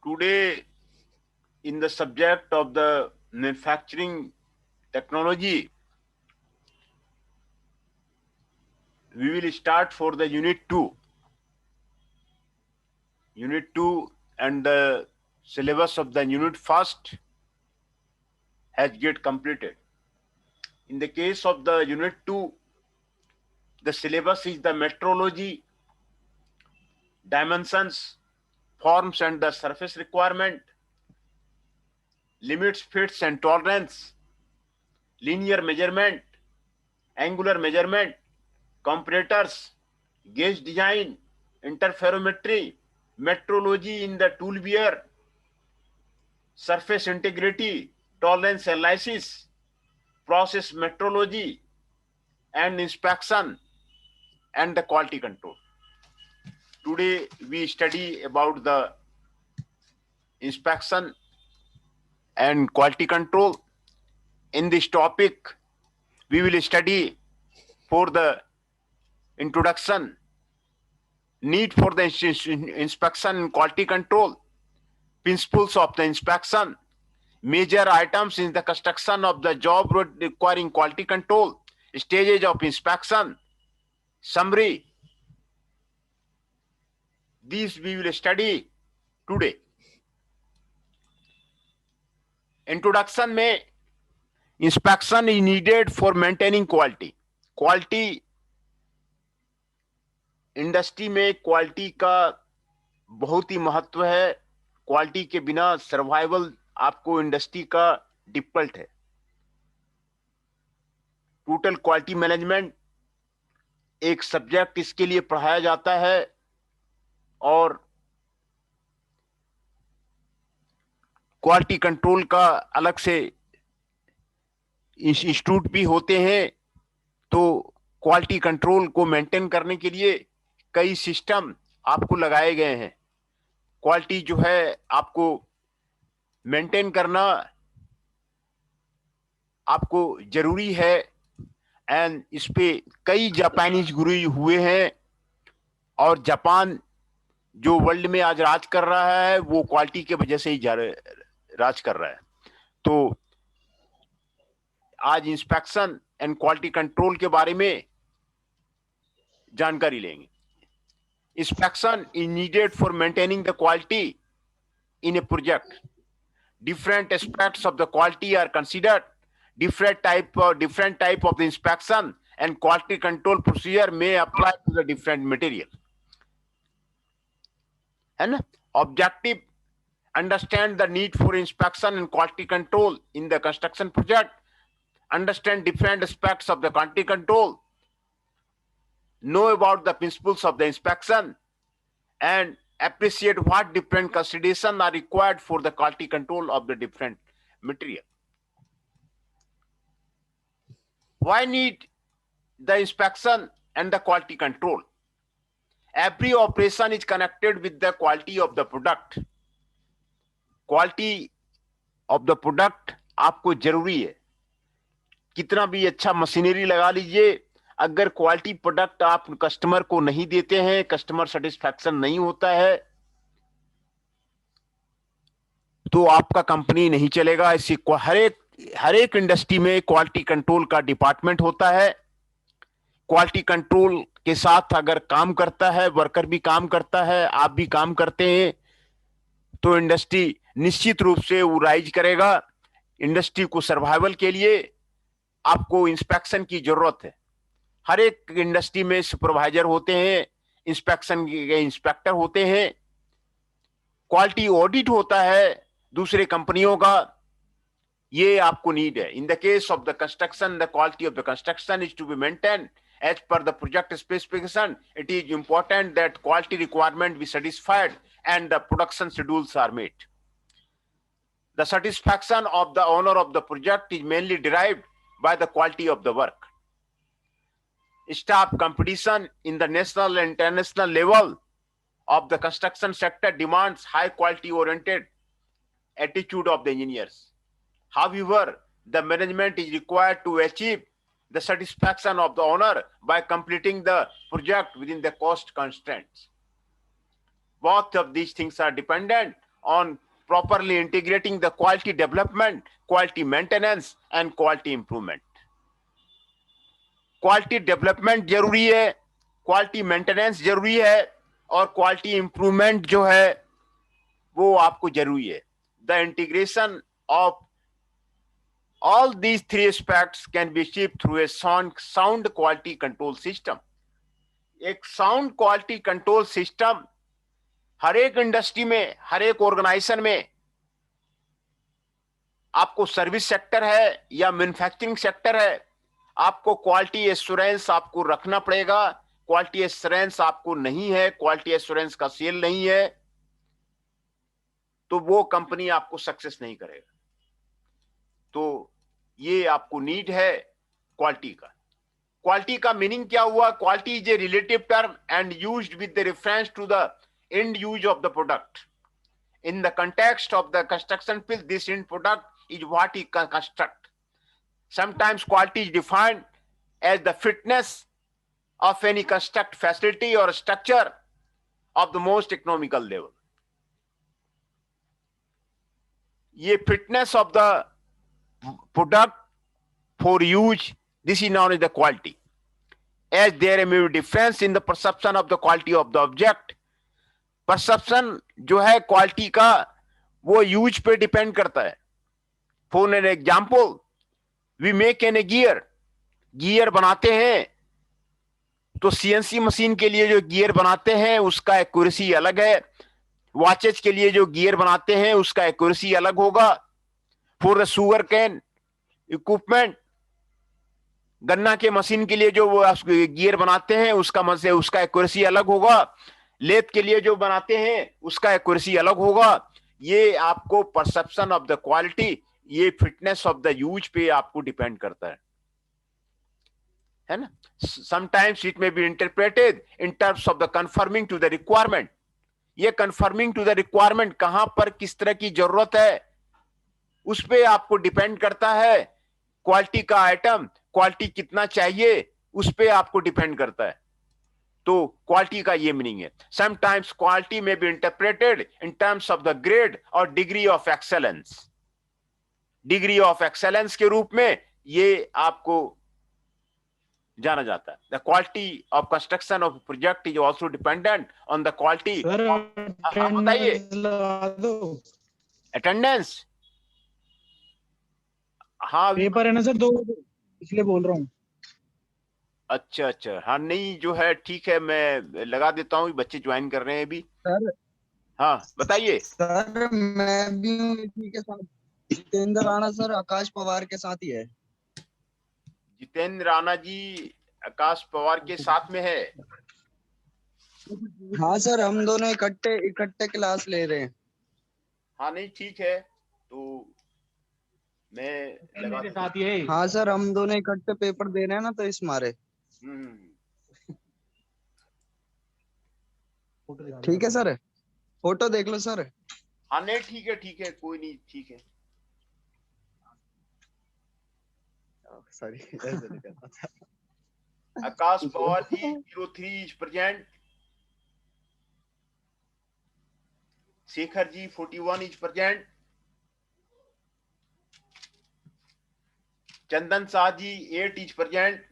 Today, in the subject of the manufacturing technology, we will start for the Unit 2. Unit 2 and the syllabus of the Unit 1 has get completed. In the case of the Unit 2, the syllabus is the metrology, dimensions, forms and the surface requirement, limits, fits and tolerance, linear measurement, angular measurement, comparators, gauge design, interferometry, metrology in the tool wear, surface integrity, tolerance analysis, process metrology and inspection, and the quality control. Today we study about the inspection and quality control. In this topic, we will study for the introduction, need for the inspection and quality control, principles of the inspection, major items in the construction of the job requiring quality control, stages of inspection, summary. These we will study today. Introduction में inspection is needed for maintaining quality. Quality industry में quality का बहुत ही महत्व है. Quality के बिना survival आपको industry का डिफिकल्ट है. टोटल क्वालिटी मैनेजमेंट एक सब्जेक्ट इसके लिए पढ़ाया जाता है और क्वालिटी कंट्रोल का अलग से इंस्टीट्यूट भी होते हैं. तो क्वालिटी कंट्रोल को मेंटेन करने के लिए कई सिस्टम आपको लगाए गए हैं. क्वालिटी जो है आपको मेंटेन करना आपको जरूरी है. एंड इस पे कई जापानीज गुरु हुए हैं और जापान जो वर्ल्ड में आज राज कर रहा है वो क्वालिटी के वजह से ही राज कर रहा है. तो आज इंस्पेक्शन एंड क्वालिटी कंट्रोल के बारे में जानकारी लेंगे. Inspection is needed for maintaining the quality in a project. Different aspects of the quality are considered. Different type of the inspection and quality control procedure may apply to the different material. And objective, understand the need for inspection and quality control in the construction project. Understand different aspects of the quality control. Know about the principles of the inspection and appreciate what different considerations are required for the quality control of the different material. Why need the inspection and the quality control? Every operation is connected with the quality of the product. Quality of the product आपको जरूरी है. कितना भी अच्छा machinery लगा लीजिए, अगर quality product आप कस्टमर को नहीं देते हैं, कस्टमर सेटिस्फैक्शन नहीं होता है, तो आपका कंपनी नहीं चलेगा. इसी को हर एक इंडस्ट्री में क्वालिटी कंट्रोल का डिपार्टमेंट होता है. क्वालिटी कंट्रोल के साथ अगर काम करता है, वर्कर भी काम करता है, आप भी काम करते हैं, तो इंडस्ट्री निश्चित रूप से वो राइज करेगा. इंडस्ट्री को सर्वाइवल के लिए आपको इंस्पेक्शन की जरूरत है. हर एक इंडस्ट्री में सुपरवाइजर होते हैं, इंस्पेक्शन के इंस्पेक्टर होते हैं, क्वालिटी ऑडिट होता है दूसरे कंपनियों का. ये आपको नीड है. In the case of the construction, the quality of the construction is to be maintain as per the project specification. It is important that quality requirement be satisfied and the production schedules are met. The satisfaction of the owner of the project is mainly derived by the quality of the work. Staff competition in the national and international level of the construction sector demands high quality oriented attitude of the engineers. However, the management is required to achieve the satisfaction of the owner by completing the project within the cost constraints. Both of these things are dependent on properly integrating the quality development, quality maintenance and quality improvement. Quality development जरूरी है, quality maintenance जरूरी है और quality improvement जो है वो आपको जरूरी है. The integration of all these three aspects can be achieved through a sound quality control system. एक साउंड क्वालिटी कंट्रोल सिस्टम हर एक इंडस्ट्री में, हर एक ऑर्गेनाइजेशन में, आपको सर्विस सेक्टर है या मैन्युफैक्चरिंग सेक्टर है, आपको क्वालिटी एश्योरेंस आपको रखना पड़ेगा. क्वालिटी एश्योरेंस आपको नहीं है, क्वालिटी एश्योरेंस का सेल नहीं है, तो वो कंपनी आपको सक्सेस नहीं करेगा. तो ये आपको नीड है क्वालिटी का. क्वालिटी का मीनिंग क्या हुआ? Quality is a relative term and used with the reference to the end use of the product. In the context of the construction field, this end product is what it can construct. Sometimes quality is defined as the fitness of any construct facility or structure of the most economical level. ये fitness of the product for use, this is known as the quality. As there may be difference in the perception of the quality of the object, perception जो है quality का वो use पे depend करता है. For an example, we make an a gear बनाते हैं तो सीएनसी मशीन के लिए जो गियर बनाते हैं उसका एक्यूरेसी अलग है. वॉचेज के लिए जो गियर बनाते हैं उसका एक्यूरेसी अलग होगा. For the sugar cane equipment, गन्ना के मशीन के लिए जो वो गियर बनाते हैं उसका एक्यूरेसी अलग होगा. लेथ के लिए जो बनाते हैं उसका एक्यूरेसी अलग होगा. ये आपको परसेप्शन ऑफ द क्वालिटी, ये फिटनेस ऑफ द यूज पे आपको डिपेंड करता है ना. Sometimes it may be interpreted in terms of the conforming to the requirement. ये कंफर्मिंग टू द रिक्वायरमेंट कहां पर किस तरह की जरूरत है उस पे आपको डिपेंड करता है. क्वालिटी का आइटम, क्वालिटी कितना चाहिए उस पे आपको डिपेंड करता है. तो क्वालिटी का ये मीनिंग है. Sometimes quality may be interpreted in terms of the grade और degree of excellence. Degree of excellence के रूप में ये आपको जाना जाता है. The quality of construction of project is also dependent on the quality. बताइए. अटेंडेंस, हाँ पेपर है ना सर, 2 इसलिए बोल रहा हूँ. अच्छा अच्छा, हाँ नहीं जो है ठीक है, मैं लगा देता हूँ, बच्चे ज्वाइन कर रहे हैं अभी. सर हाँ बताइए. सर मैं भी हूँ इसी के साथ. जितेंद्र राणा सर आकाश पवार के साथ ही है. जितेंद्र राणा जी आकाश पवार के साथ में है. हाँ सर, हम दोनों इकट्ठे क्लास ले रहे हैं. हाँ नहीं ठीक है, तो मैं लगा मेरे साथ ही है. हाँ सर, हम दोनों इकट्ठे पेपर दे रहे हैं ना, तो इस मारे. ठीक है सर, फोटो देख लो सर. हाँ नहीं ठीक है कोई नहीं, ठीक है. Sorry. Akash Pawar ji 03 is present. Shekhar ji 41 is present. Chandan Shah ji 8 is present.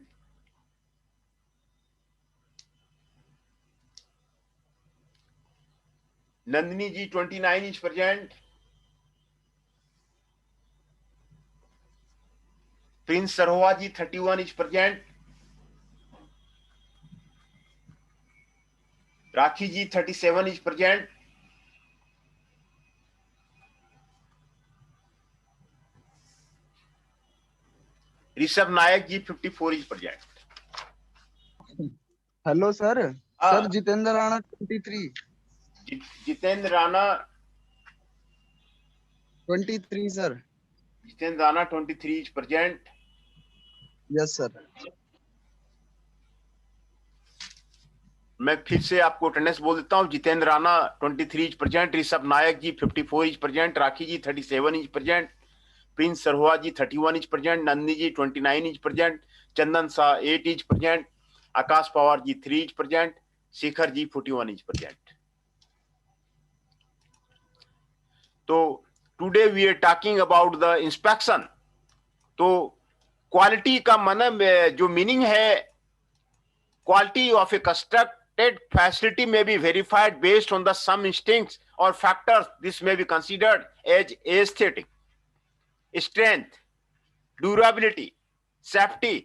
Nandini ji 29 is present. Prince Sarova ji 31 is present. Rakhi ji 37 is present. Rishabh Nayak ji 54 is present. Hello sir. Sir Jitendra Rana 23. Jitendra Rana 23 sir. Jitendra Rana 23 is present. Yes sir. मैं फिर से आपको अटेंडेंस बोल देता हूँ. Jitendra Rana 23 is present. Rishabh Nayak ji 54 is present. Rakhi ji 37 is present. Prince Sarova ji 31 is present. Nandini ji 29 is present. Chandan Shah 8 is present. Akash Pawar ji 3 is present. Shekhar ji 41 is present. तो today we are talking about the inspection. तो quality का मतलब जो मीनिंग है, quality of a constructed facility में be verified based on the some instincts और factors. This may be considered as aesthetic, strength, durability, safety,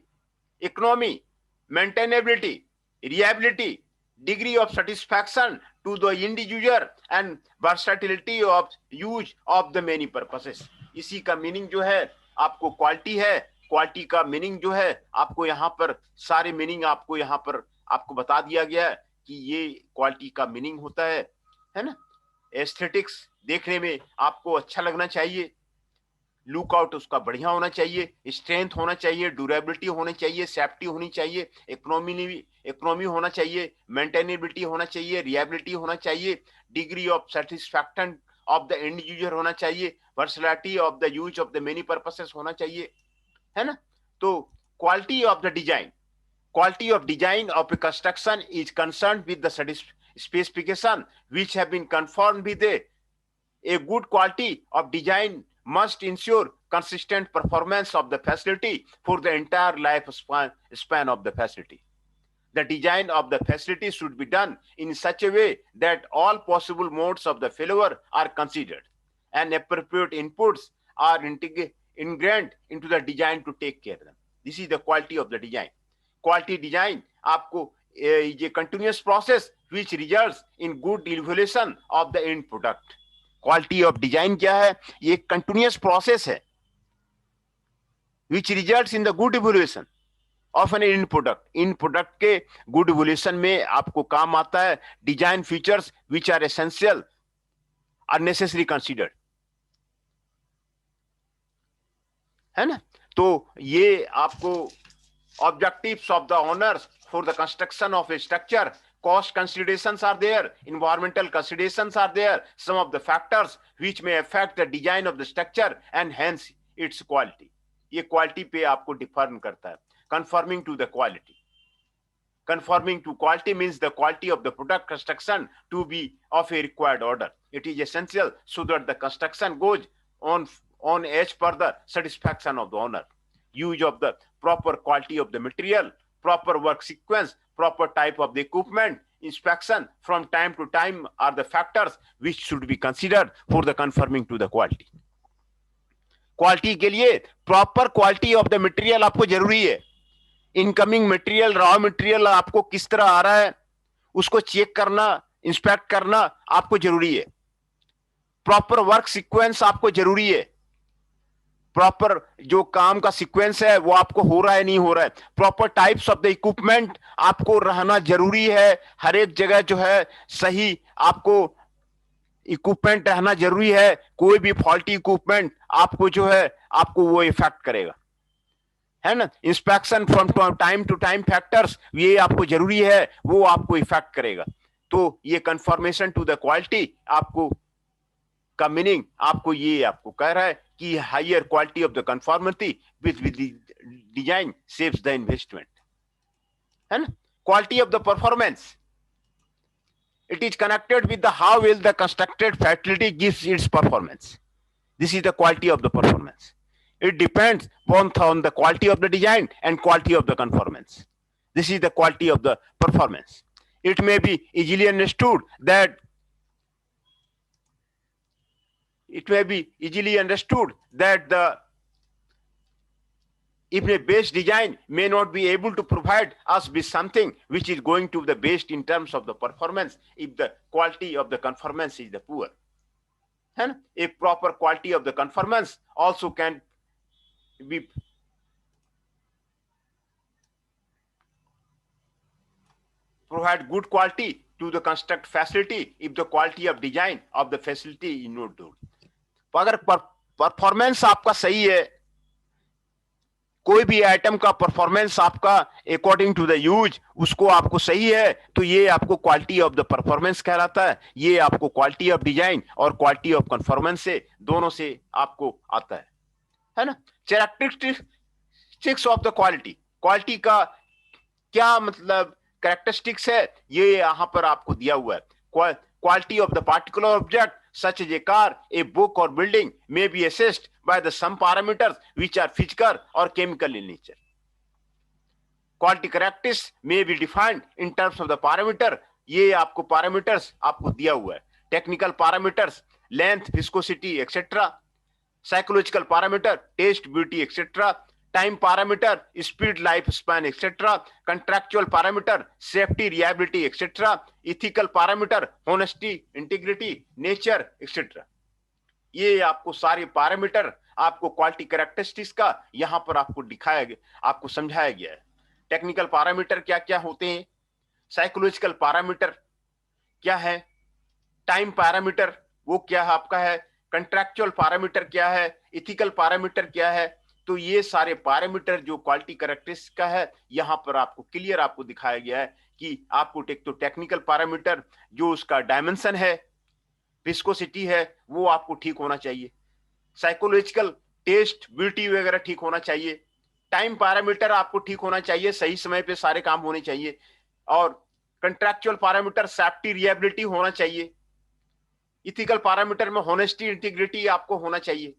economy, maintainability, reliability, degree of satisfaction to the end user and versatility of use of the many purposes। इसी का meaning जो है आपको quality है। Quality का meaning जो है आपको यहाँ पर सारे मीनिंग आपको यहाँ पर आपको बता दिया गया है कि ये क्वालिटी का मीनिंग होता है ना। एस्थेटिक्स देखने में आपको अच्छा लगना चाहिए, लुकआउट उसका बढ़िया होना चाहिए, स्ट्रेंथ होना चाहिए, ड्यूरेबिलिटी होनी चाहिए, सेफ्टी होनी चाहिए, इकोनॉमी होना चाहिए, मेंटेनेबिलिटी होना चाहिए, रिलायबिलिटी होना चाहिए, degree of satisfaction of the end user होना चाहिए, versatility of the use of the many purposes होना चाहिए, है ना। तो quality of the design, quality of design of a construction is concerned with the specification which have been conformed with a good quality of design must ensure consistent performance of the facility for the entire lifespan of the facility. The design of the facility should be done in such a way that all possible modes of the failure are considered and appropriate inputs are ingrained into the design to take care of them. This is the quality of the design. Quality design आपको is a continuous process which results in good evaluation of the end product. Quality of design क्या है? ये continuous process है which results in the good evolution of an in product. In product के good evolution में आपको काम आता है design features which are essential are necessary considered, है ना। तो ये आपको objectives of the owners for the construction of a structure, cost considerations are there, environmental considerations are there, some of the factors which may affect the design of the structure and hence its quality. ये quality पे आपको define करता है। Conforming to the quality. Conforming to quality means the quality of the product construction to be of a required order. It is essential so that the construction goes on as per the satisfaction of the owner. Use of the proper quality of the material, proper work sequence, proper type of the equipment, inspection from time to time are the factors which should be considered for the conforming to the quality. Quality के लिए proper quality of the material आपको जरूरी है। Incoming material, raw material आपको किस तरह आ रहा है उसको चेक करना, इंस्पेक्ट करना आपको जरूरी है। प्रॉपर वर्क सीक्वेंस आपको जरूरी है। प्रॉपर जो काम का सीक्वेंस है वो आपको हो रहा है नहीं हो रहा है। Proper types of the equipment आपको रहना जरूरी है। हर एक जगह जो है सही आपको इक्विपमेंट रहना जरूरी है। कोई भी फॉल्टी इक्विपमेंट आपको जो है आपको वो इफेक्ट करेगा, है ना। Inspection from time to time factors ये आपको जरूरी है, वो आपको इफेक्ट करेगा। तो ये कंफर्मेशन टू द क्वालिटी आपको का मीनिंग आपको ये आपको कह रहा है कि higher quality of the conformity with design saves the investment, है ना। Quality of the performance, it is connected with the how well the constructed facility gives its performance. This is the quality of the performance. It depends both on the quality of the design and quality of the conformance. This is the quality of the performance. It may be easily understood that if a base design may not be able to provide us with something which is going to the best in terms of the performance if the quality of the conformance is the poor. And a proper quality of the conformance also can be provide good quality to the construct facility if the quality of design of the facility is not good. अगर performance आपका सही है, कोई भी item का performance आपका according to the use उसको आपको सही है तो ये आपको क्वालिटी ऑफ द परफॉर्मेंस कहलाता है। ये आपको क्वालिटी ऑफ डिजाइन और क्वालिटी ऑफ परफॉर्मेंस से दोनों से आपको आता है ना। Characteristics of the quality, quality का क्या मतलब कैरेक्टरिस्टिक्स है ये यहां पर आपको दिया हुआ है। Quality of the particular object such as a car, a book or building may be assessed by the some parameters which are physical or chemical in nature. Quality characteristics may be defined in terms of the parameter. ये आपको parameters आपको दिया हुआ है. Technical parameters, length, viscosity, etc. Psychological parameter, taste, beauty, etc. Time parameter, speed, lifespan, etc. Contractual parameter, safety, reliability, etc. Ethical parameter, honesty, integrity, nature, etc. ये आपको सारे parameter आपको क्वालिटी कैरेक्टरिस्टिक्स का यहां पर आपको दिखाया गया, आपको समझाया गया है. टेक्निकल पैरामीटर क्या क्या होते हैं, साइकोलॉजिकल पैरामीटर क्या है, टाइम पैरामीटर वो क्या है आपका है, कंट्रैक्चुअल पैरामीटर क्या है, इथिकल पैरामीटर क्या है. तो ये सारे पैरामीटर जो क्वालिटी कैरेक्टरिस्टिक्स का है यहां पर आपको क्लियर आपको दिखाया गया है कि आपको तो टेक्निकल पैरामीटर जो उसका डायमेंशन है, विस्कोसिटी है, वो आपको ठीक होना चाहिए. साइकोलॉजिकल टेस्ट, ब्यूटी वगैरह ठीक होना चाहिए. टाइम पैरामीटर आपको ठीक होना चाहिए, सही समय पे सारे काम होने चाहिए. और कंट्रैक्चुअल पैरामीटर सेफ्टी, रिलायबिलिटी होना चाहिए. इथिकल पैरामीटर में होनेस्टी, इंटीग्रिटी आपको होना चाहिए,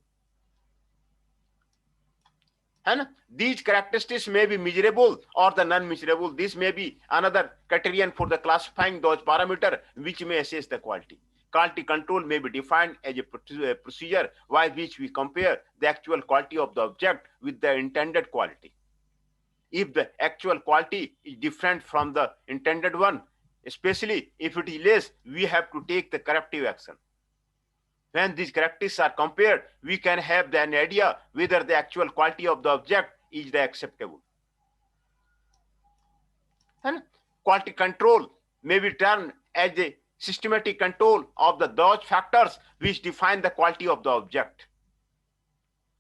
है ना. These characteristics may be measurable or the non-measurable. This may be another criterion for the classifying those parameters which may assess the quality. Quality control may be defined as a procedure by which we compare the actual quality of the object with the intended quality. If the actual quality is different from the intended one, especially if it is less, we have to take the corrective action. When these characteristics are compared, we can have an idea whether the actual quality of the object is the acceptable. And quality control may be termed as a systematic control of those factors which define the quality of the object.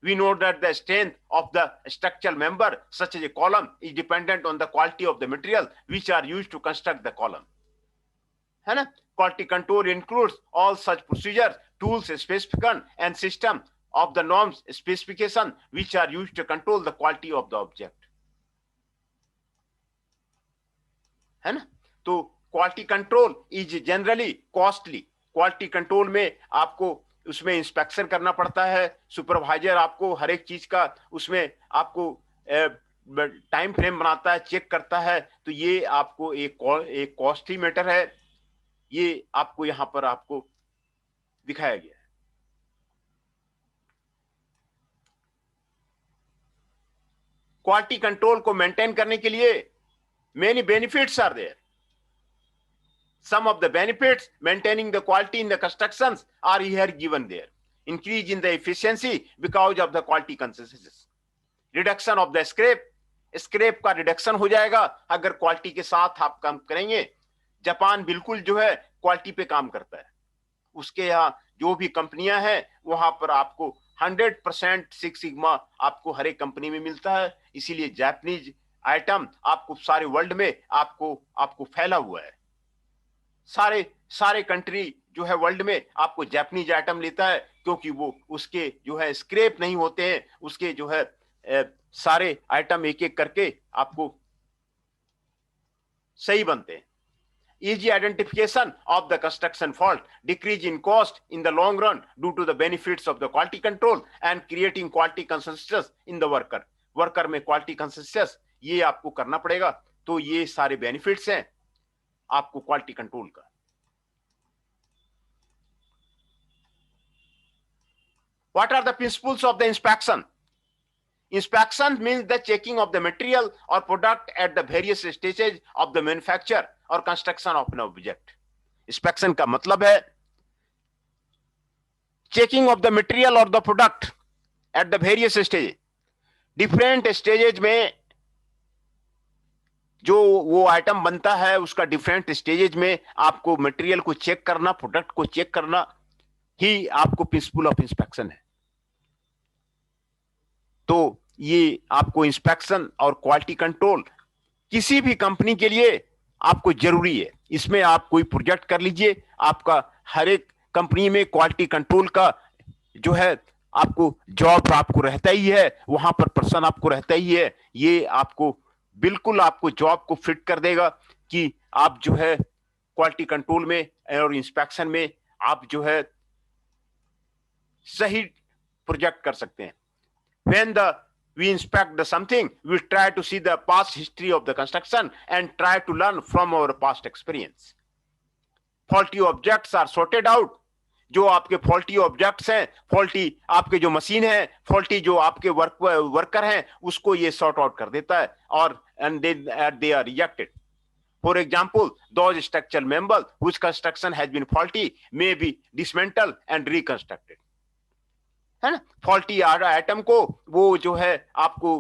We know that the strength of the structural member, such as a column, is dependent on the quality of the material which are used to construct the column. है ना. Quality control includes all such procedures, tools, specification, and system of the norms specification which are used to control the quality of the object. है ना. तो quality control is generally costly. Quality control में आपको उसमें inspection करना पड़ता है, supervisor आपको हर एक चीज का उसमें आपको टाइम फ्रेम बनाता है, चेक करता है. तो ये आपको एक कॉस्टली मैटर है. ये आपको यहां पर आपको दिखाया गया है. क्वालिटी कंट्रोल को मेंटेन करने के लिए many benefits are there. Some of the benefits maintaining the quality in the constructions are here given there. Increase in the efficiency because of the quality consistency. Reduction of the scrap. Scrap का reduction हो जाएगा अगर quality के साथ आप काम करेंगे. Japan बिल्कुल जो है क्वालिटी पे काम करता है. उसके यहाँ जो भी कंपनियां हैं वहां पर आपको 100% सिक्स सिग्मा आपको हर एक कंपनी में मिलता है. इसीलिए जापानीज आइटम आपको सारे वर्ल्ड में आपको फैला हुआ है. सारे कंट्री जो है वर्ल्ड में आपको जापानीज आइटम लेता है क्योंकि वो उसके जो है स्क्रैप नहीं होते हैं. उसके जो है सारे आइटम एक एक करके आपको सही बनते हैं. Easy identification of the construction fault, decrease in cost in the long run due to the benefits of the quality control and creating quality consistency in the worker. Worker में क्वालिटी कंसिस्टेंसी ये आपको करना पड़ेगा. तो ये सारे benefits हैं आपको क्वालिटी कंट्रोल का. What are the principles of the inspection? Inspection means the checking of the material or product at the various stages of the manufacture or construction of an object. Inspection का मतलब है checking of the material or the product at the various stages. Different stages में जो वो item बनता है उसका different stages में आपको मटेरियल को चेक करना, प्रोडक्ट को चेक करना ही आपको प्रिंसिपल ऑफ इंस्पेक्शन है. तो ये आपको इंस्पेक्शन और क्वालिटी कंट्रोल किसी भी कंपनी के लिए आपको जरूरी है. इसमें आप कोई प्रोजेक्ट कर लीजिए, आपका हर एक कंपनी में क्वालिटी कंट्रोल का जो है आपको जॉब आपको रहता ही है, वहां पर पर्सन आपको रहता ही है. ये आपको बिल्कुल आपको जॉब को फिट कर देगा कि आप जो है क्वालिटी कंट्रोल में और इंस्पेक्शन में आप जो है सही प्रोजेक्ट कर सकते हैं. When we inspect the something, we try to see the past history of the construction and try to learn from our past experience. Faulty objects are sorted out. जो आपके फॉल्टी ऑब्जेक्ट्स हैं, faulty आपके जो machine है, faulty जो आपके worker हैं, उसको ये सॉर्ट आउट कर देता है और and they are rejected. For example, those structural members whose construction has been faulty may be dismantled and reconstructed. है ना. फॉल्टी आइटम को वो जो है आपको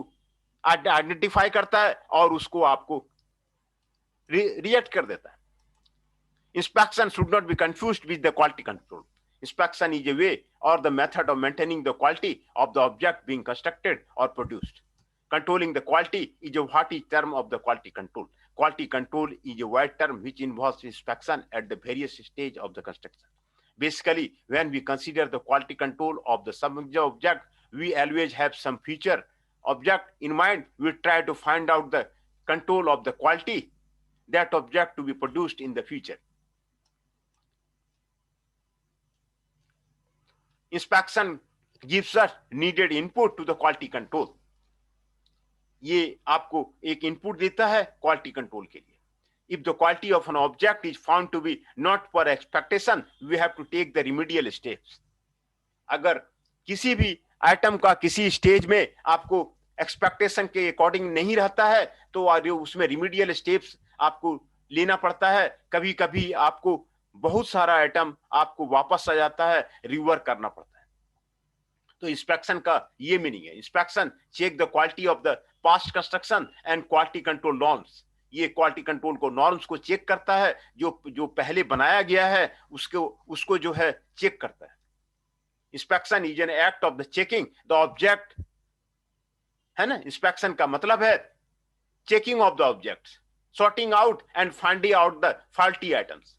आइडेंटिफाई करता है और उसको आपको रिएक्ट कर देता है. Inspection should not be confused with the quality control. Inspection is a way or the method of maintaining the quality of the object being constructed or produced. Controlling the quality is a what is term of the quality control. Quality control is a wide term which involves inspection at the various stage of the construction. Basically, when we consider the quality control of the subject object, we always have some future object in mind. We try to find out the control of the quality that object to be produced in the future. Inspection gives us needed input to the quality control. ये आपको एक input देता है quality control के लिए. If the quality of an object is found to be not per expectation, we have to take the remedial steps. अगर किसी भी आइटम का किसी स्टेज में आपको एक्सपेक्टेशन के अकॉर्डिंग नहीं रहता है तो उसमें रिमीडियल स्टेप्स आपको लेना पड़ता है. कभी कभी आपको बहुत सारा आइटम आपको वापस आ जाता है, रिवर्क करना पड़ता है. तो इंस्पेक्शन का ये मीनिंग है. Inspection check the quality of the past construction and quality control norms. ये क्वालिटी कंट्रोल को नॉर्म्स को चेक करता है, जो पहले बनाया गया है उसको जो है चेक करता है. Inspection is an act of the checking the object, है ना. इंस्पेक्शन का मतलब है checking of the objects, sorting out and finding out the faulty items.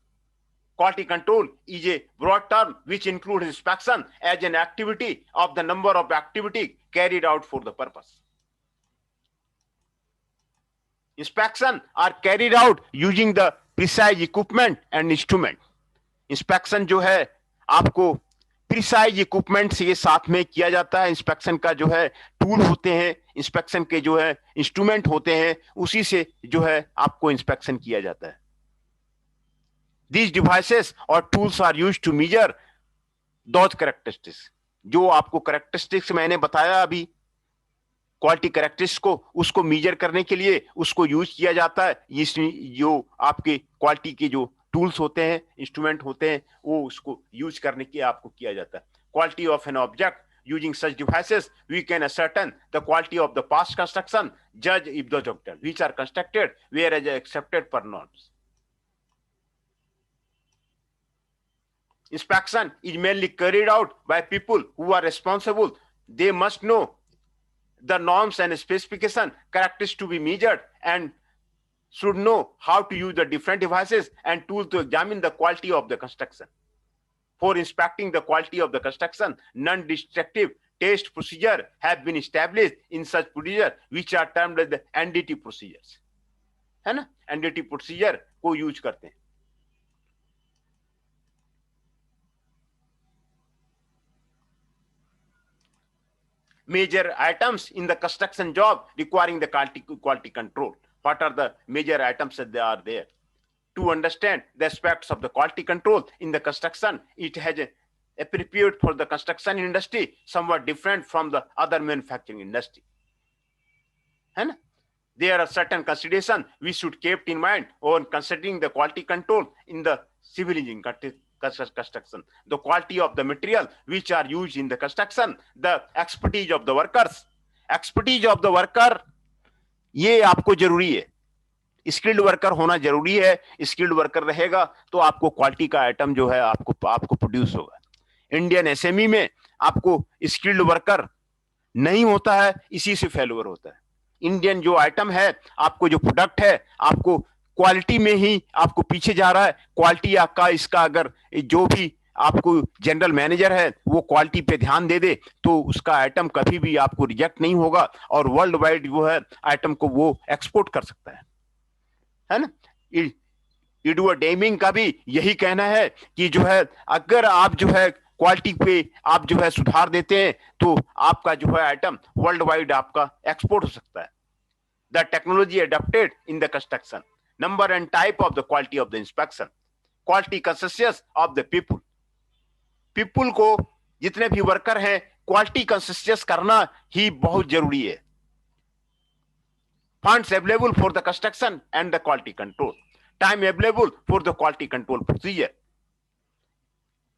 Quality control is a broad term which includes inspection as an activity of the number of activity carried out for the purpose. Inspection are carried out using the precise equipment and instrument. Inspection जो है आपको precise equipment से साथ में किया जाता है. Inspection का जो है टूल होते हैं, इंस्पेक्शन के जो है इंस्ट्रूमेंट होते हैं, उसी से जो है आपको इंस्पेक्शन किया जाता है. These devices or tools are used to measure those characteristics. जो आपको कैरेक्टरिस्टिक्स मैंने बताया अभी, क्वालिटी कैरेक्टरिस्टिक्स को उसको मेजर करने के लिए उसको यूज किया जाता है. जो आपके क्वालिटी के जो टूल्स होते हैं, इंस्ट्रूमेंट होते हैं, वो उसको यूज करने के आपको किया जाता है. Quality of an object using such devices we can ascertain the quality of the past construction, judge if those objects which are constructed were as accepted per norms. Inspection is mainly carried out by people who are responsible. They must know the norms and specification characteristics to be measured and should know how to use the different devices and tools to examine the quality of the construction. For inspecting the quality of the construction, non-destructive test procedure have been established in such procedure which are termed as the NDT procedures. है ना, NDT procedure को use करते हैं. Major items in the construction job requiring the quality control. What are the major items that they are there? To understand the aspects of the quality control in the construction, it has appropriate for the construction industry, somewhat different from the other manufacturing industry. है ना? There are certain considerations we should keep in mind when considering the quality control in the civil engineering construction. The quality of the material which are used in the construction, the expertise of the workers. Expertise of the worker ये आपको जरूरी है. Skilled worker होना जरूरी है. Skilled worker रहेगा तो आपको क्वालिटी का आइटम जो है आपको प्रोड्यूस होगा. इंडियन एसएमई में आपको स्किल्ड वर्कर नहीं होता है, इसी से फेल्योर होता है. इंडियन जो आइटम है, आपको जो प्रोडक्ट है, आपको क्वालिटी में ही आपको पीछे जा रहा है. क्वालिटी आपका इसका अगर जो भी आपको जनरल मैनेजर है वो क्वालिटी पे ध्यान दे दे तो उसका आइटम कभी भी आपको रिजेक्ट नहीं होगा और वर्ल्ड वाइड वो है आइटम को वो एक्सपोर्ट कर सकता है ना. एडवर्ड डेमिंग का भी यही कहना है कि जो है अगर आप जो है क्वालिटी पे आप जो है सुधार देते हैं तो आपका जो है आइटम वर्ल्ड वाइड आपका एक्सपोर्ट हो सकता है। The technology adopted in the construction, number and type of the quality of the inspection, quality consistence of the people. People को, जितने भी वर्कर हैं, क्वालिटी कंसिस्टेंस करना ही बहुत जरूरी है। Funds available for the construction and the quality control, time available for the quality control procedure,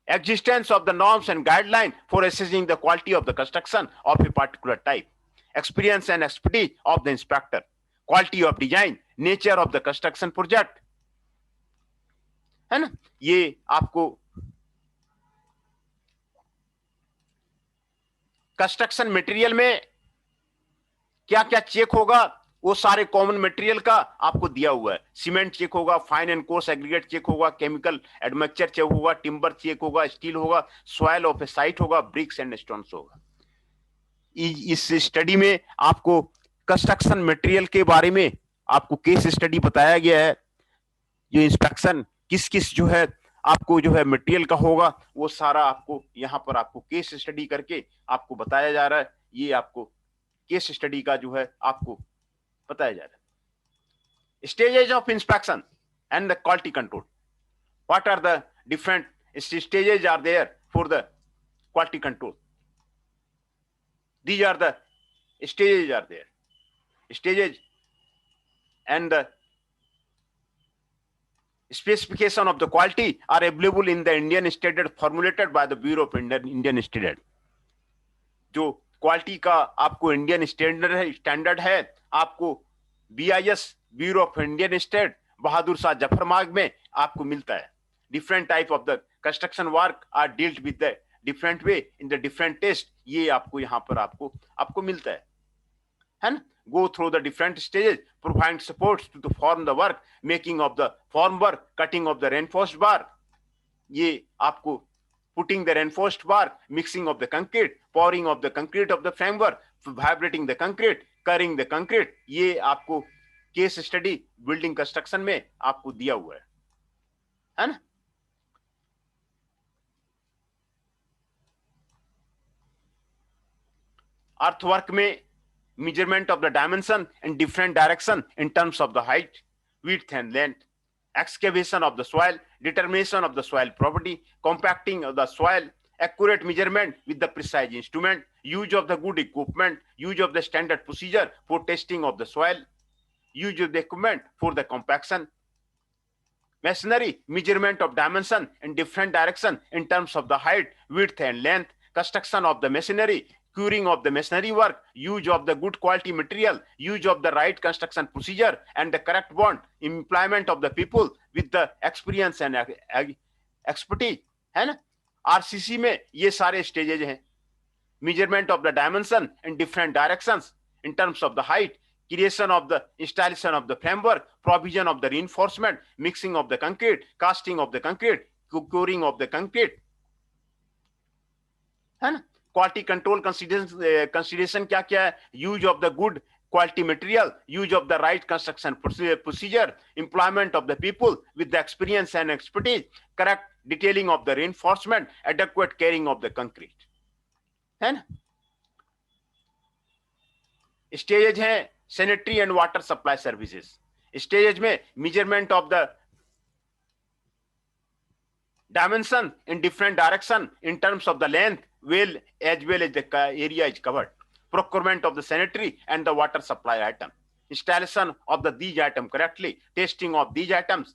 existence of the norms and guidelines for assessing the quality of the construction of a particular type, experience and expertise of the inspector, quality of design, nature of the construction project, है ना। ये आपको construction material में क्या क्या check होगा, वो सारे कॉमन मटेरियल का आपको दिया हुआ है। सीमेंट चेक होगा, fine and coarse aggregate check होगा, केमिकल एडमिक्सचर चेक होगा, टिम्बर चेक होगा, स्टील होगा, सॉइल ऑफ ए साइट होगा, ब्रिक्स एंड स्टोन्स होगा। इस स्टडी में आपको कंस्ट्रक्शन मटेरियल के बारे में आपको केस स्टडी बताया गया है। जो इंस्पेक्शन किस किस जो है आपको जो है मटेरियल का होगा, वो सारा आपको यहाँ पर आपको केस स्टडी करके आपको बताया जा रहा है। ये आपको केस स्टडी का जो है आपको बताया जा रहा है। Stages of inspection and the quality control, what are the different stages are there for the quality control, these are the stages are there, stages and the specification of the quality are available in the Indian standard formulated by the Bureau of Indian Standard। जो quality का आपको Indian standard है आपको BIS bureau of Indian standard Bahadur Shah Zafar Marg में आपको मिलता है। Different type of the construction work are dealt with the different way in the different test, ये आपको यहाँ पर आपको मिलता है ना। Go through the different stages, provide supports to form the work, making of the form work, cutting of the reinforced bar, ये आपको putting the reinforced bar, mixing of the concrete, pouring of the concrete of the framework, vibrating the concrete, cutting the concrete, ये आपको case study building construction में आपको दिया हुआ है ना। अर्थवर्क में measurement of the dimension in different direction in terms of the height, width and length, excavation of the soil, determination of the soil property, compacting of the soil, accurate measurement with the precise instrument, use of the good equipment, use of the standard procedure for testing of the soil, use of the equipment for the compaction, masonry, measurement of dimension in different direction in terms of the height, width and length, construction of the masonry, curing of the masonry work, use of the good quality material, use of the right construction procedure and the correct bond, employment of the people with the experience and expertise, है ना। RCC में ये सारे stages हैं। measurement of the dimension in different directions in terms of the height, creation of the installation of the framework, provision of the reinforcement, mixing of the concrete, casting of the concrete, curing of the concrete, है ना। Quality control consideration क्या क्या है, use of the good quality material, use of the right construction procedure, employment of the people with the experience and expertise, correct detailing of the reinforcement, adequate caring of the concrete, है ना। Stages है sanitary and water supply services. Stages में measurement of the dimension in different direction in terms of the length, well as the area is covered, procurement of the sanitary and the water supply item, installation of these items correctly, testing of these items,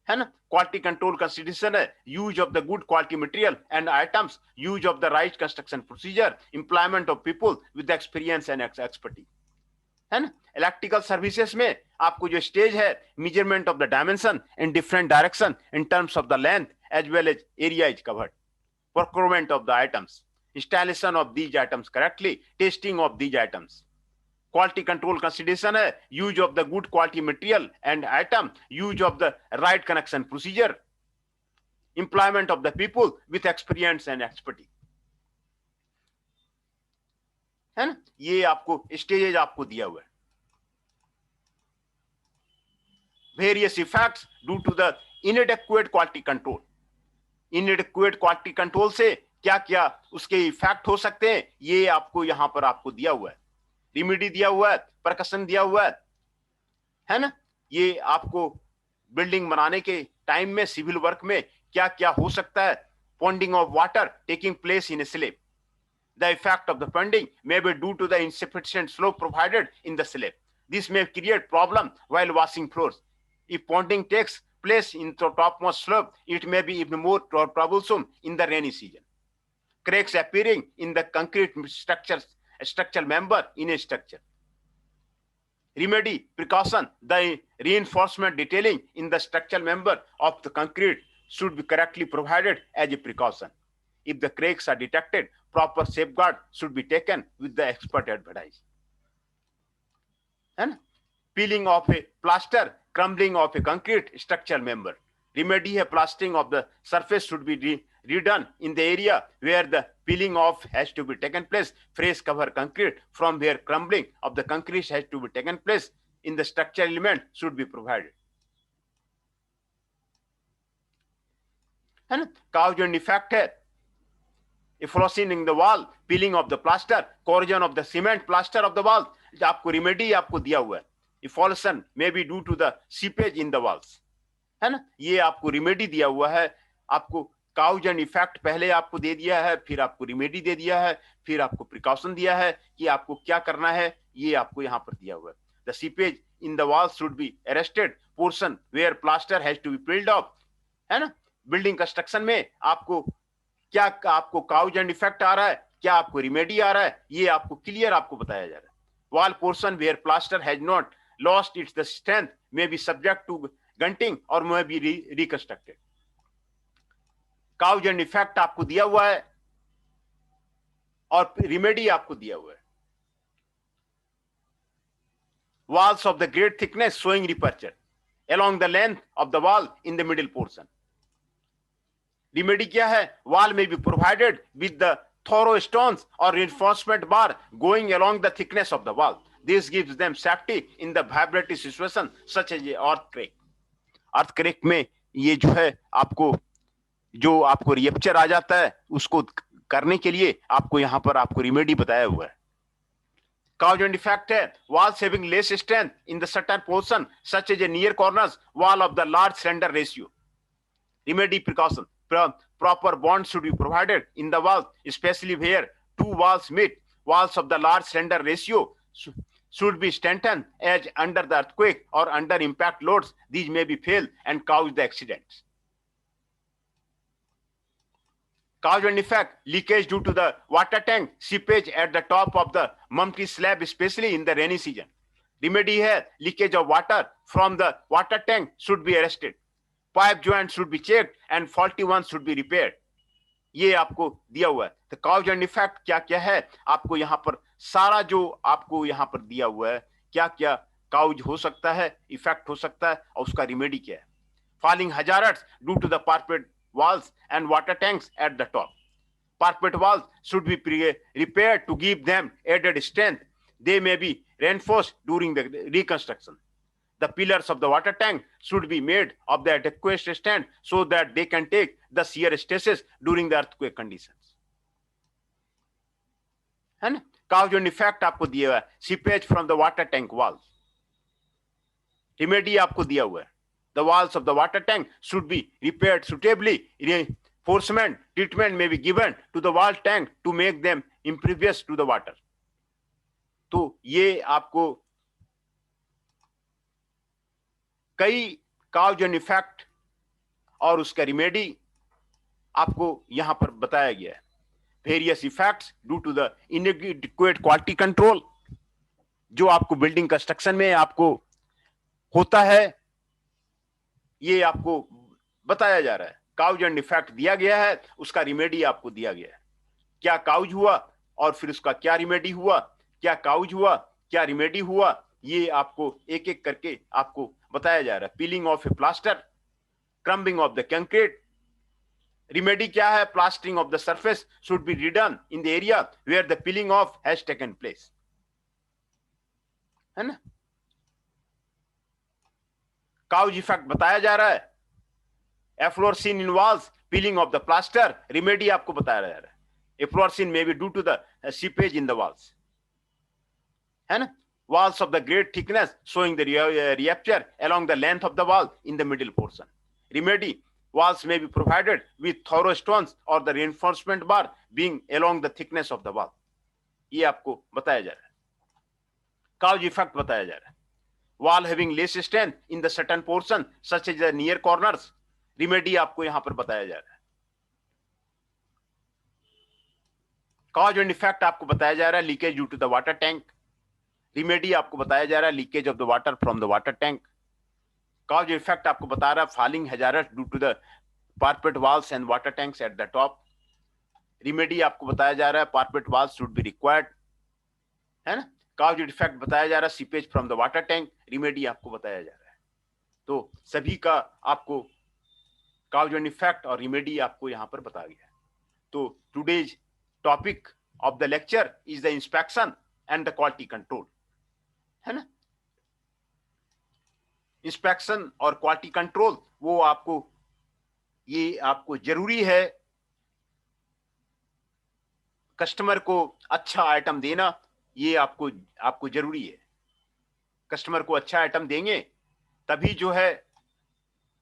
है ना। Quality control consideration है use of the good quality material and items, use of the right construction procedure, employment of people with experience and expertise, है ना। Electrical services में आपको जो stage है measurement of the dimension in different direction in terms of the length as well as area is covered, procurement of the items, installation of these items correctly, testing of these items. Quality control consideration है use of the good quality material and item, use of the right connection procedure, employment of the people with experience and expertise, है ना। ये आपको stages आपको दिया हुआ है। Various effects due to the inadequate quality control, inadequate quality control से क्या क्या उसके इफेक्ट हो सकते हैं, ये आपको यहां पर आपको दिया हुआ है। रिमेडी दिया हुआ है, प्रकशन दिया हुआ है ना। ये आपको बिल्डिंग बनाने के टाइम में, सिविल वर्क में क्या क्या हो सकता है। पॉन्डिंग of water taking place in A slab, the effect of the ponding may be due to the insufficient slope provided in the slab. This may create problem while washing floors. If ponding takes place in the topmost slope, it may be even more troublesome in the rainy season. Cracks appearing in the concrete structural member in a structure. Remedy, precaution, the reinforcement detailing in the structural member of the concrete should be correctly provided as a precaution. If the cracks are detected, proper safeguard should be taken with the expert advice. And peeling of a plaster, crumbling of a concrete structural member. Remedy, a plastering of the surface should be redone in the area where the peeling off has to be taken place. Fresh cover concrete from where crumbling of the concrete has to be taken place in the structural element should be provided. And cause and effect है effusion in the wall, peeling of the plaster, corrosion of the cement plaster of the wall. आपको remedy आपको दिया हुआ है। Effusion may be due to the seepage in the walls, है ना। ये आपको रेमेडी दिया हुआ है। आपको काउज एंड इफेक्ट पहले आपको दे दिया है, फिर आपको रेमेडी दे दिया है, फिर आपको प्रिकॉशन दिया है कि आपको क्या करना है, ये आपको यहाँ पर दिया हुआ है। The seepage in the wall should be arrested portion where plaster has to be peeled off, है ना। बिल्डिंग कंस्ट्रक्शन में आपको क्या आपको काउज एंड इफेक्ट आ रहा है, क्या आपको रेमेडी आ रहा है, ये आपको क्लियर आपको बताया जा रहा है। Wall portion where plaster has not lost its the strength may be subject to guniting or may be reconstructed. Cause and effect आपको दिया हुआ है और रेमेडी आपको दिया हुआ है। Walls of the great thickness showing repurchase along the length of the wall in the middle portion. Remedy क्या है? Wall may be provided with the thorough stones or reinforcement bar going along the thickness of the wall. This gives them safety in the vibratory situation such as earthquake. Earthquake में ये जो है आपको जो आपको रिएप्चर आ जाता है उसको करने के लिए आपको यहाँ पर आपको रेमेडी बताया हुआ है। Cause and effect है walls having less strength in the certain portion such as a near corners wall of the large slender ratio. Remedy, precaution, proper bonds should be provided in the walls, especially where two walls meet. Walls of the large slender ratio should be strengthened as under the earthquake or under impact loads. These may be fail and cause the accidents. Cause and effect, leakage due to the water tank, seepage at the top of the mummy slab, especially in the rainy season. Remedy है leakage of water from the water tank should be arrested. Pipe joints should be checked and faulty ones should be repaired. ये आपको दिया हुआ है। तो cause and effect क्या क्या है आपको यहाँ पर सारा जो आपको यहाँ पर दिया हुआ है, क्या क्या cause हो सकता है, effect हो सकता है और उसका remedy क्या है। Falling hazards due to the parapet walls and water tanks at the top. Parapet walls should be repaired to give them added strength. They may be reinforced during the reconstruction. The pillars of the water tank should be made of the adequate stand so that they can take the shear stresses during the earthquake conditions. है ना। Cause and effect आपको दिया हुआ है। Seepage from the water tank walls. Remedy आपको दिया हुआ है। The walls of the water tank should be repaired suitably. Reinforcement treatment may be given to the wall tank to make them impervious to the water. तो ये आपको कई cause and effect और उसका remedy आपको यहां पर बताया गया है। Various effects due to the inadequate quality control जो आपको बिल्डिंग कंस्ट्रक्शन में आपको होता है, ये आपको बताया जा रहा है। काउज एंड इफेक्ट दिया गया है, उसका रिमेडी आपको दिया गया है। क्या काउज हुआ और फिर उसका क्या रिमेडी हुआ, क्या काउज हुआ क्या रिमेडी हुआ, ये आपको एक एक करके आपको बताया जा रहा है। Peeling of a plaster, crumbling of the concrete. Remedy क्या है? Plastering of the surface should be redone in the area where the peeling off has taken place, है ना। काउज इफेक्ट बताया जा रहा है। Efflorescence in walls, peeling of the plaster, remedy आपको बताया जा रहा है। Eflorsin may be due to the seepage in the walls, है ना. Walls of the great thickness showing the rupture along the length of the wall in the middle portion. Remedy: walls may be provided with thorough stones or the reinforcement bar being along the thickness of the wall. ये आपको बताया जा रहा है. Cause effect बताया जा रहा है. Wall having less strength in the certain portion such as the near corners. Remedy आपको यहां पर बताया जा रहा है. Cause and effect आपको बताया जा रहा है. Leakage due to the water tank. Remedy आपको बताया जा रहा है. Leakage of the water from the water tank. Cause and effect आपको बता रहा है. Falling hazardous due to the parapet walls and water tanks at the top. Remedy आपको बताया जा रहा है. Parapet walls should be required, है ना. Cause and effect बताया जा रहा है. Seepage from the water tank. Remedy आपको बताया जा रहा है. तो सभी का आपको cause and effect और remedy आपको यहां पर बताया गया है. तो today's topic of the lecture is the inspection and the quality control, है ना. इंस्पेक्शन और क्वालिटी कंट्रोल वो आपको, ये आपको जरूरी है. कस्टमर को अच्छा आइटम देना ये आपको जरूरी है. कस्टमर को अच्छा आइटम देंगे तभी जो है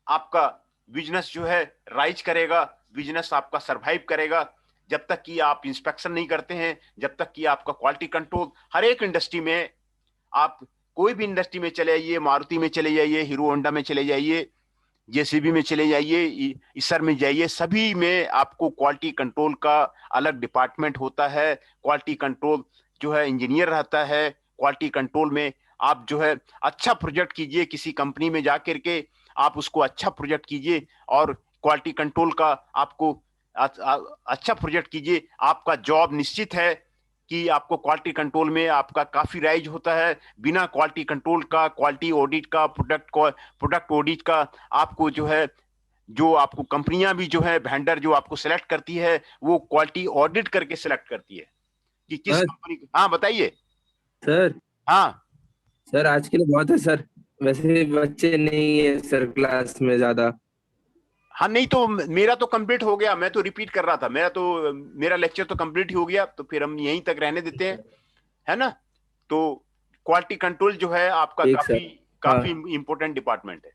आपका बिजनेस जो है राइज करेगा, बिजनेस आपका सरवाइव करेगा. जब तक कि आप इंस्पेक्शन नहीं करते हैं, जब तक कि आपका क्वालिटी कंट्रोल, हर एक इंडस्ट्री में, आप कोई भी इंडस्ट्री में चले जाइए, मारुति में चले जाइए, हीरो होंडा में चले जाइए, जेसीबी में चले जाइए, इसर में जाइए, सभी में आपको क्वालिटी कंट्रोल का अलग डिपार्टमेंट होता है. क्वालिटी कंट्रोल जो है इंजीनियर रहता है. क्वालिटी कंट्रोल में आप जो है अच्छा प्रोजेक्ट कीजिए, किसी कंपनी में जाकर के आप उसको अच्छा प्रोजेक्ट कीजिए और क्वालिटी कंट्रोल का आपको अच्छा प्रोजेक्ट कीजिए. आपका जॉब निश्चित है कि आपको क्वालिटी कंट्रोल में आपका काफी राइज होता है. बिना क्वालिटी कंट्रोल का, क्वालिटी ऑडिट का, प्रोडक्ट ऑडिट का आपको जो है, जो आपको कंपनियां भी जो है वेंडर जो आपको सिलेक्ट करती है वो क्वालिटी ऑडिट करके सिलेक्ट करती है कि किस कंपनी. हाँ बताइए सर. हाँ सर आज के लिए बहुत है सर, वैसे बच्चे नहीं है सर क्लास में ज्यादा. हाँ, नहीं तो मेरा तो कंप्लीट हो गया, मैं तो रिपीट कर रहा था. मेरा लेक्चर तो कंप्लीट ही हो गया, तो फिर हम यहीं तक रहने देते हैं, है ना. तो क्वालिटी कंट्रोल जो है आपका काफी इंपॉर्टेंट डिपार्टमेंट है.